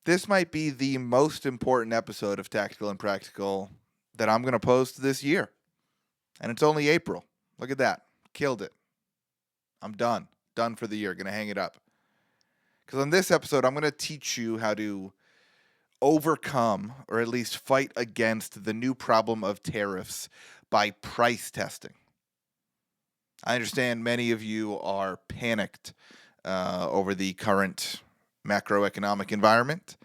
This might be the most important episode of Tactical and Practical that I'm going to post this year. And it's only April. Look at that. Killed it. I'm done. Done for the year. Going to hang it up. Because on this episode, I'm going to teach you how to overcome or at least fight against the new problem of tariffs by price testing. I understand many of you are panicked over the current macroeconomic environment,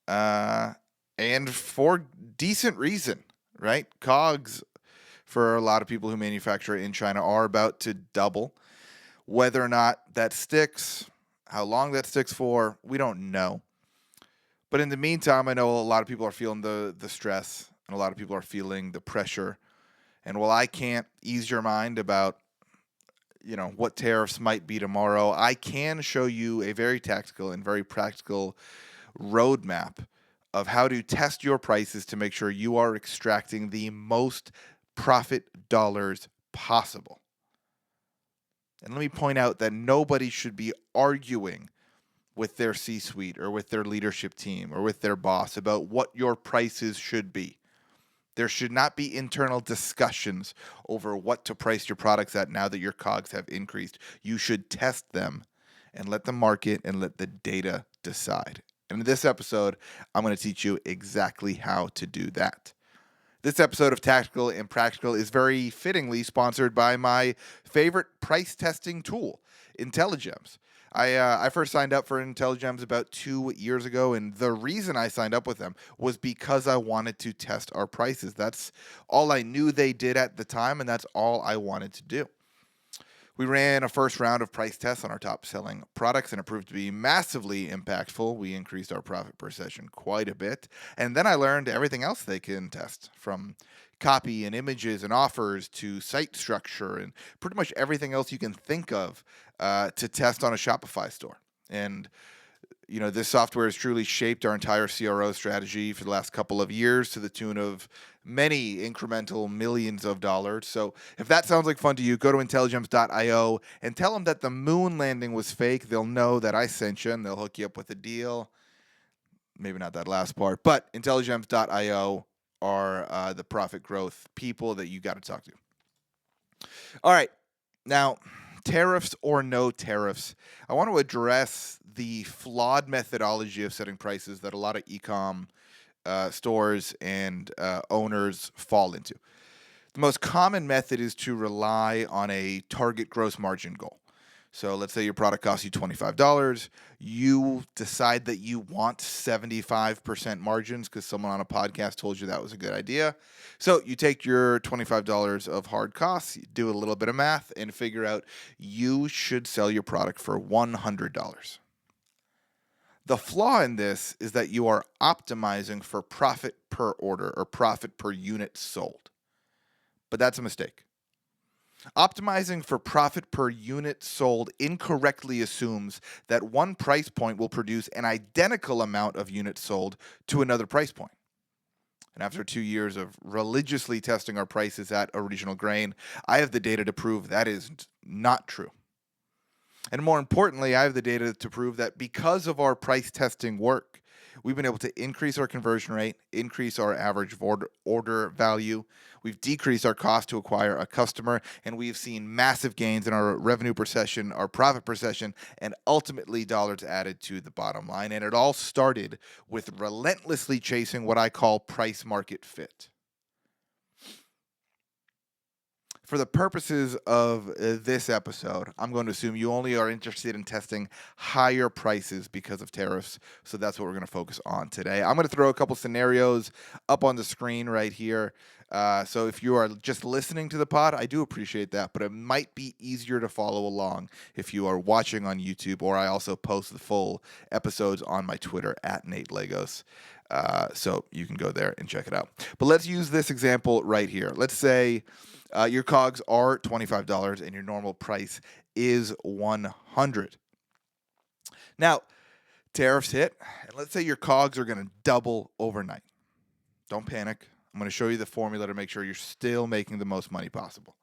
and for decent reason, right? COGS for a lot of people who manufacture in China are about to double. Whether or not that sticks, how long that sticks for, we don't know. But in the meantime, I know a lot of people are feeling the stress, and a lot of people are feeling the pressure. And while I can't ease your mind about what tariffs might be tomorrow, I can show you a very tactical and very practical roadmap of how to test your prices to make sure you are extracting the most profit dollars possible. And let me point out that nobody should be arguing with their C-suite or with their leadership team or with their boss about what your prices should be. There should not be internal discussions over what to price your products at now that your COGS have increased. You should test them and let the market and let the data decide. And in this episode, I'm going to teach you exactly how to do that. This episode of Tactical and Practical is very fittingly sponsored by my favorite price testing tool, Intelligems. I first signed up for Intelligems about 2 years ago, and the reason I signed up with them was because I wanted to test our prices. That's all I knew they did at the time, and that's all I wanted to do. We ran a first round of price tests on our top-selling products, and it proved to be massively impactful. We increased our profit per session quite a bit. And then I learned everything else they can test, from copy and images and offers to site structure and pretty much everything else you can think of to test on a Shopify store. And this software has truly shaped our entire CRO strategy for the last couple of years to the tune of many incremental millions of dollars. So if that sounds like fun to you, go to intelligems.io and tell them that the moon landing was fake. They'll know that I sent you, and they'll hook you up with a deal. Maybe not that last part, but intelligems.io are the profit growth people that you got to talk to. All right. Now, tariffs or no tariffs, I want to address the flawed methodology of setting prices that a lot of e-com stores and owners fall into. The most common method is to rely on a target gross margin goal. So let's say your product costs you $25. You decide that you want 75% margins because someone on a podcast told you that was a good idea. So you take your $25 of hard costs, you do a little bit of math, and figure out you should sell your product for $100. The flaw in this is that you are optimizing for profit per order or profit per unit sold. But that's a mistake. Optimizing for profit per unit sold incorrectly assumes that one price point will produce an identical amount of units sold to another price point. And after 2 years of religiously testing our prices at Original Grain, I have the data to prove that is not true. And more importantly, I have the data to prove that because of our price testing work, we've been able to increase our conversion rate, increase our average order value. We've decreased our cost to acquire a customer, and we've seen massive gains in our revenue per session, our profit per session, and ultimately dollars added to the bottom line. And it all started with relentlessly chasing what I call price market fit. For the purposes of this episode, I'm going to assume you only are interested in testing higher prices because of tariffs. So that's what we're going to focus on today. I'm going to throw a couple scenarios up on the screen right here. So if you are just listening to the pod, I do appreciate that, but it might be easier to follow along if you are watching on YouTube, or I also post the full episodes on my Twitter at Nate Legos. So you can go there and check it out. But let's use this example right here. Let's say your COGS are $25 and your normal price is $100. Now, tariffs hit, and let's say your COGS are going to double overnight. Don't panic. I'm going to show you the formula to make sure you're still making the most money possible.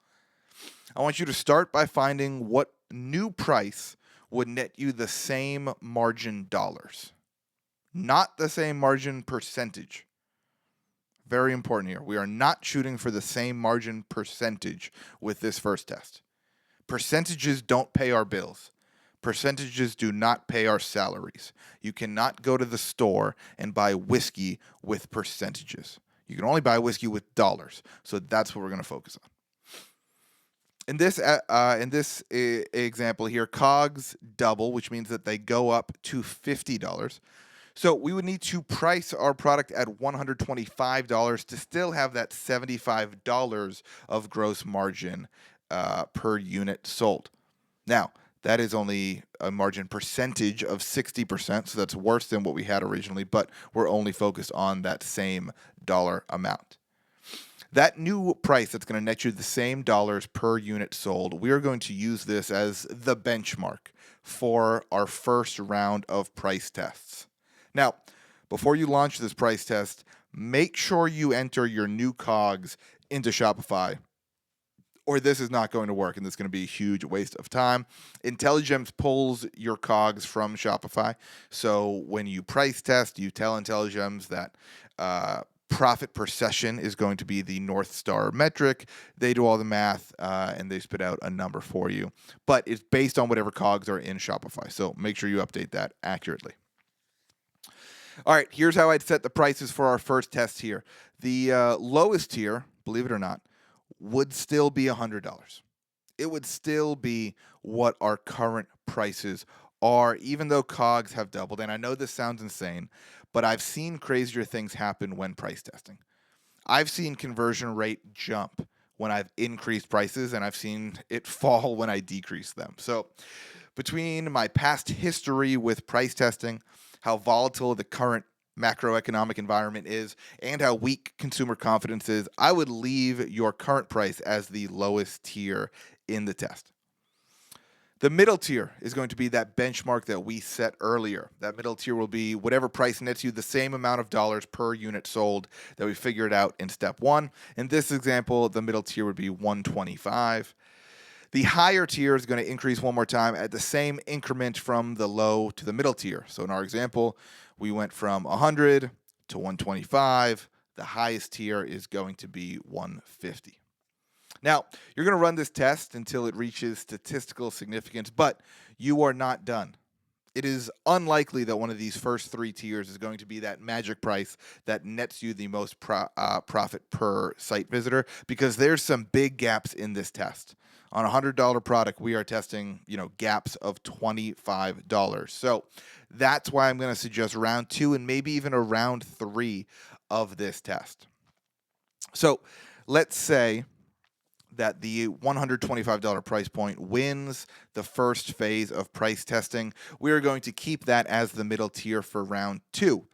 I want you to start by finding what new price would net you the same margin dollars. not the same margin percentage. Very important here. We are not shooting for the same margin percentage with this first test. Percentages don't pay our bills. Percentages do not pay our salaries. You cannot go to the store and buy whiskey with percentages. You can only buy whiskey with dollars. So that's what we're going to focus on. In this example here, COGS double, which means that they go up to $50. So we would need to price our product at $125 to still have that $75 of gross margin per unit sold. Now, that is only a margin percentage of 60%, so that's worse than what we had originally, but we're only focused on that same dollar amount. That new price that's going to net you the same dollars per unit sold, we are going to use this as the benchmark for our first round of price tests. Now, before you launch this price test, make sure you enter your new COGS into Shopify, or this is not going to work, and this is going to be a huge waste of time. IntelliGems pulls your COGS from Shopify, so when you price test, you tell IntelliGems that profit per session is going to be the North Star metric. They do all the math, and they spit out a number for you. But it's based on whatever COGS are in Shopify, so make sure you update that accurately. All right, here's how I'd set the prices for our first test here. The lowest tier, believe it or not, would still be $100. It would still be what our current prices are, even though COGS have doubled. And I know this sounds insane, but I've seen crazier things happen when price testing. I've seen conversion rate jump when I've increased prices, and I've seen it fall when I decrease them. So between my past history with price testing, how volatile the current macroeconomic environment is, and how weak consumer confidence is, I would leave your current price as the lowest tier in the test. The middle tier is going to be that benchmark that we set earlier. That middle tier will be whatever price nets you the same amount of dollars per unit sold that we figured out in step one. In this example, the middle tier would be $125. The higher tier is going to increase one more time at the same increment from the low to the middle tier. So in our example, we went from 100 to 125. The highest tier is going to be 150. Now, you're going to run this test until it reaches statistical significance, but you are not done. It is unlikely that one of these first three tiers is going to be that magic price that nets you the most profit per site visitor, because there's some big gaps in this test. On a $100 product, we are testing, gaps of $25. So that's why I'm going to suggest round 2 and maybe even a round 3 of this test. So let's say that the $125 price point wins the first phase of price testing. We are going to keep that as the middle tier for round 2.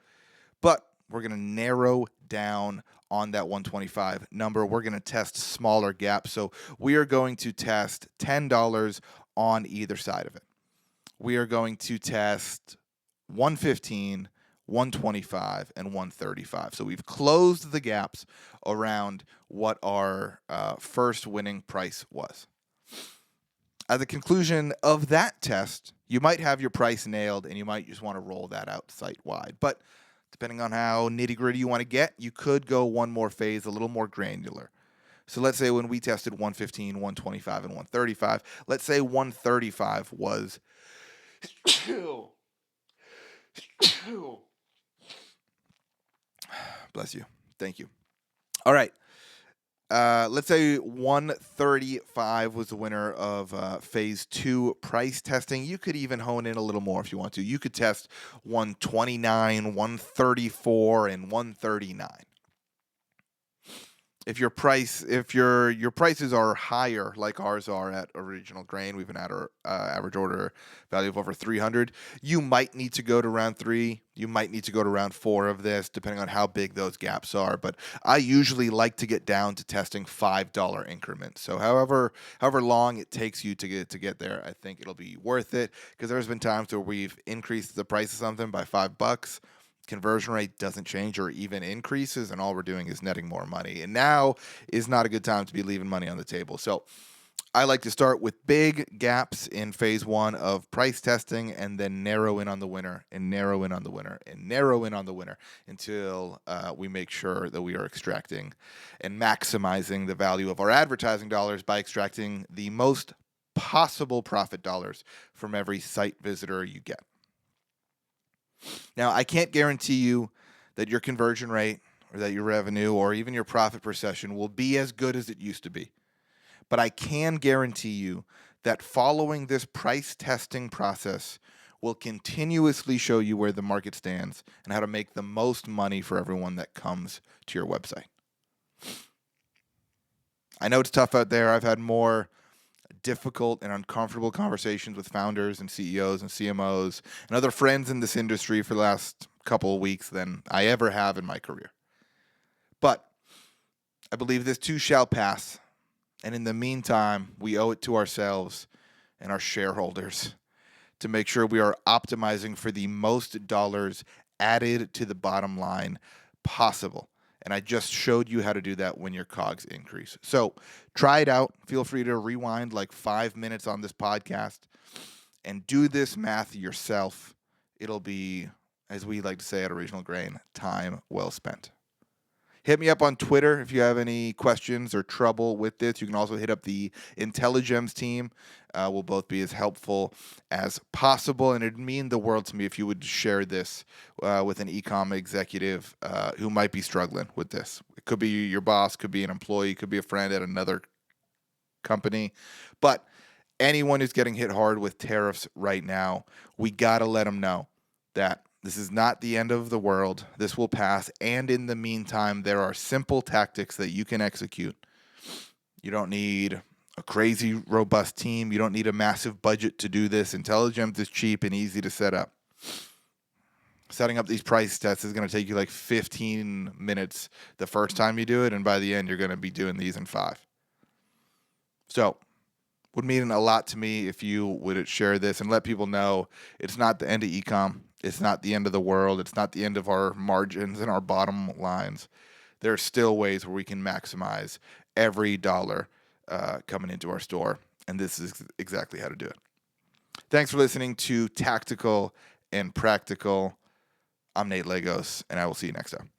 But we're going to narrow down on that 125 number. We're going to test smaller gaps. So we are going to test $10 on either side of it. We are going to test 115, 125, and 135. So we've closed the gaps around what our first winning price was. At the conclusion of that test, you might have your price nailed, and you might just want to roll that out site-wide. But depending on how nitty-gritty you want to get, you could go one more phase, a little more granular. So let's say when we tested 115, 125, and 135, let's say 135 was bless you. Thank you. All right. Let's say 135 was the winner of phase 2 price testing. You could even hone in a little more if you want to. You could test 129, 134, and 139. If your prices are higher, like ours are at Original Grain, we've been at our average order value of over 300. You might need to go to round 3. You might need to go to round 4 of this, depending on how big those gaps are. But I usually like to get down to testing $5 increments. So however long it takes you to get there, I think it'll be worth it, because there's been times where we've increased the price of something by $5. Conversion rate doesn't change or even increases, and all we're doing is netting more money. And now is not a good time to be leaving money on the table. So I like to start with big gaps in phase one of price testing and then narrow in on the winner and narrow in on the winner and narrow in on the winner until we make sure that we are extracting and maximizing the value of our advertising dollars by extracting the most possible profit dollars from every site visitor you get. Now, I can't guarantee you that your conversion rate or that your revenue or even your profit per session will be as good as it used to be. But I can guarantee you that following this price testing process will continuously show you where the market stands and how to make the most money for everyone that comes to your website. I know it's tough out there. I've had more difficult and uncomfortable conversations with founders and CEOs and CMOs and other friends in this industry for the last couple of weeks than I ever have in my career. But I believe this too shall pass. And in the meantime, we owe it to ourselves and our shareholders to make sure we are optimizing for the most dollars added to the bottom line possible. And I just showed you how to do that when your COGS increase. So try it out. Feel free to rewind like 5 minutes on this podcast and do this math yourself. It'll be, as we like to say at Original Grain, time well spent. Hit me up on Twitter if you have any questions or trouble with this. You can also hit up the Intelligems team. We'll both be as helpful as possible, and it'd mean the world to me if you would share this with an e-com executive who might be struggling with this. It could be your boss, could be an employee, could be a friend at another company, but anyone who's getting hit hard with tariffs right now, we got to let them know that this is not the end of the world. This will pass. And in the meantime, there are simple tactics that you can execute. You don't need a crazy, robust team. You don't need a massive budget to do this. Intelligems is cheap and easy to set up. Setting up these price tests is going to take you like 15 minutes the first time you do it. And by the end, you're going to be doing these in 5. So would mean a lot to me if you would share this and let people know it's not the end of e-com. It's not the end of the world. It's not the end of our margins and our bottom lines. There are still ways where we can maximize every dollar coming into our store, and this is exactly how to do it. Thanks for listening to Tactical and Practical. I'm Nate Lagos, and I will see you next time.